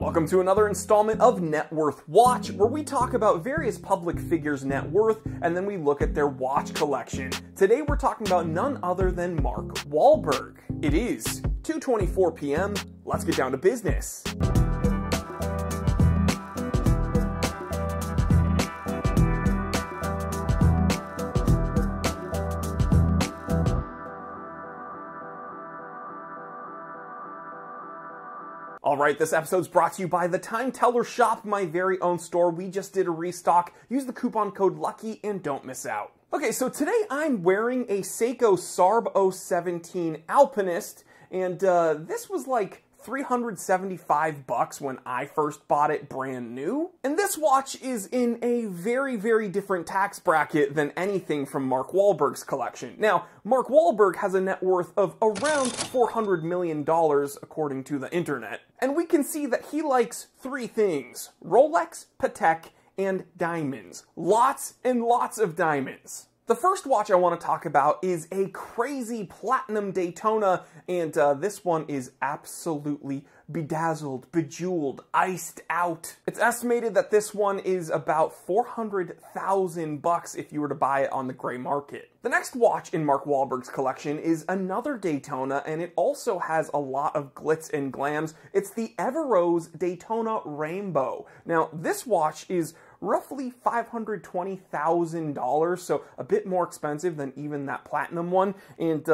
Welcome to another installment of Net Worth Watch, where we talk about various public figures' net worth, and then we look at their watch collection. Today we're talking about none other than Mark Wahlberg. It is 2:24 p.m. Let's get down to business. Alright, this episode's brought to you by the Time Teller Shop, my very own store. We just did a restock. Use the coupon code LUCKY and don't miss out. Okay, so today I'm wearing a Seiko Sarb 017 Alpinist, and this was like $375 when I first bought it brand new. And this watch is in a very, very different tax bracket than anything from Mark Wahlberg's collection. Now, Mark Wahlberg has a net worth of around $400 million according to the internet. And we can see that he likes three things: Rolex, Patek, and diamonds. Lots and lots of diamonds. The first watch I want to talk about is a crazy platinum Daytona, and this one is absolutely bedazzled, bejeweled, iced out. It's estimated that this one is about $400,000 if you were to buy it on the gray market. The next watch in Mark Wahlberg's collection is another Daytona, and it also has a lot of glitz and glams. It's the Everose Daytona Rainbow. Now, this watch is roughly $520,000, so a bit more expensive than even that platinum one. And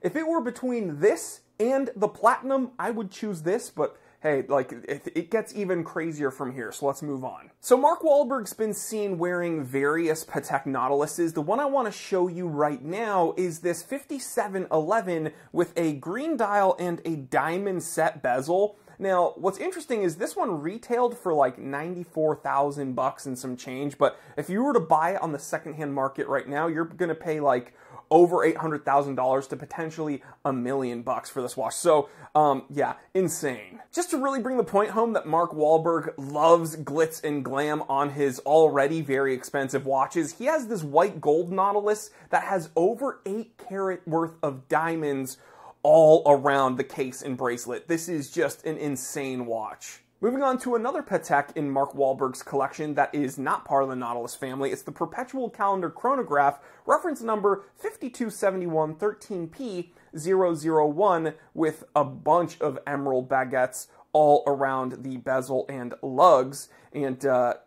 if it were between this and the platinum, I would choose this, but hey, like, it gets even crazier from here, so let's move on. So Mark Wahlberg's been seen wearing various Patek Nautiluses. The one I want to show you right now is this 5711 with a green dial and a diamond set bezel. Now, what's interesting is this one retailed for like $94,000 and some change, but if you were to buy it on the secondhand market right now, you're gonna pay like over $800,000 to potentially $1 million for this watch. So, yeah, insane. Just to really bring the point home that Mark Wahlberg loves glitz and glam on his already very expensive watches, he has this white gold Nautilus that has over 8 karat worth of diamonds all around the case and bracelet. This is just an insane watch. Moving on to another Patek in Mark Wahlberg's collection that is not part of the Nautilus family. It's the Perpetual Calendar Chronograph, reference number 527113P001, with a bunch of emerald baguettes all around the bezel and lugs. And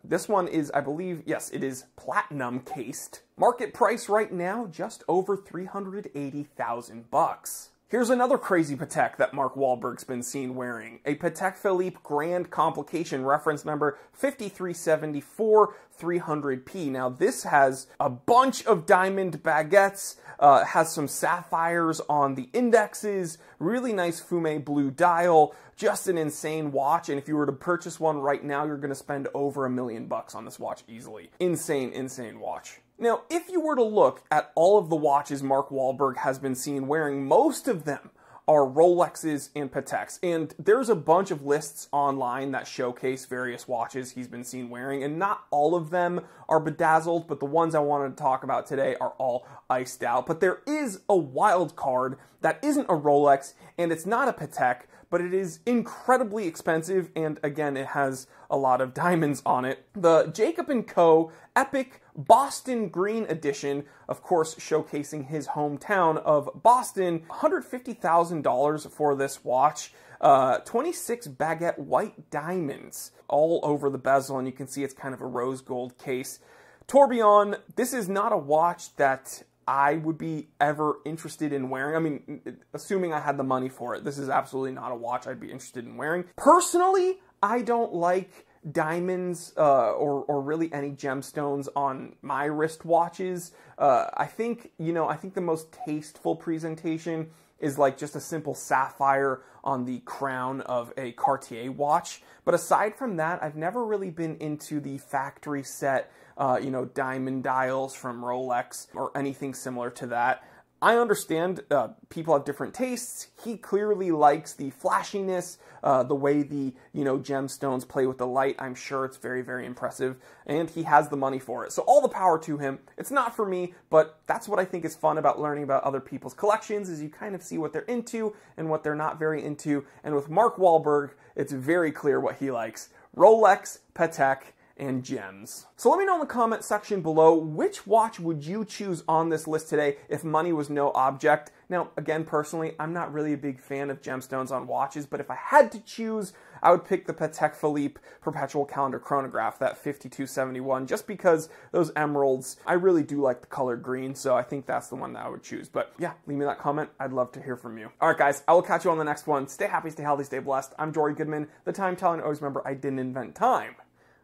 this one is, I believe, yes, it is platinum cased. Market price right now, just over $380,000. Here's another crazy Patek that Mark Wahlberg's been seen wearing. A Patek Philippe Grand Complication, reference number 5374-300P. Now this has a bunch of diamond baguettes, has some sapphires on the indexes, really nice fume blue dial, just an insane watch, and if you were to purchase one right now, you're gonna spend over $1 million on this watch easily. Insane, insane watch. Now, if you were to look at all of the watches Mark Wahlberg has been seen wearing, most of them are Rolexes and Pateks. And there's a bunch of lists online that showcase various watches he's been seen wearing, and not all of them are bedazzled, but the ones I wanted to talk about today are all iced out. But there is a wild card that isn't a Rolex, and it's not a Patek, but it is incredibly expensive, and again, it has a lot of diamonds on it. The Jacob & Co. Epic Boston Green Edition, of course showcasing his hometown of Boston. $150,000 for this watch. 26 baguette white diamonds all over the bezel, and you can see it's kind of a rose gold case. Tourbillon, this is not a watch that I would be ever interested in wearing. I mean, assuming I had the money for it, this is absolutely not a watch I'd be interested in wearing. Personally, I don't like diamonds or really any gemstones on my wrist watches. I think the most tasteful presentation is like just a simple sapphire on the crown of a Cartier watch. But aside from that, I've never really been into the factory set diamond dials from Rolex or anything similar to that. I understand people have different tastes. He clearly likes the flashiness, the way the, gemstones play with the light. I'm sure it's very, very impressive, and he has the money for it. So all the power to him. It's not for me, but that's what I think is fun about learning about other people's collections, is you kind of see what they're into and what they're not very into. And with Mark Wahlberg, it's very clear what he likes. Rolex, Patek, and gems. So let me know in the comment section below, which watch would you choose on this list today if money was no object? Now, again, personally, I'm not really a big fan of gemstones on watches, but if I had to choose, I would pick the Patek Philippe Perpetual Calendar Chronograph, that 5271, just because those emeralds, I really do like the color green, so I think that's the one that I would choose. But yeah, leave me that comment. I'd love to hear from you. All right, guys, I will catch you on the next one. Stay happy, stay healthy, stay blessed. I'm Jory Goodman, the time teller, and always remember, I didn't invent time.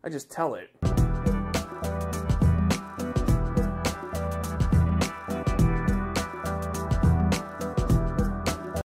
I just tell it.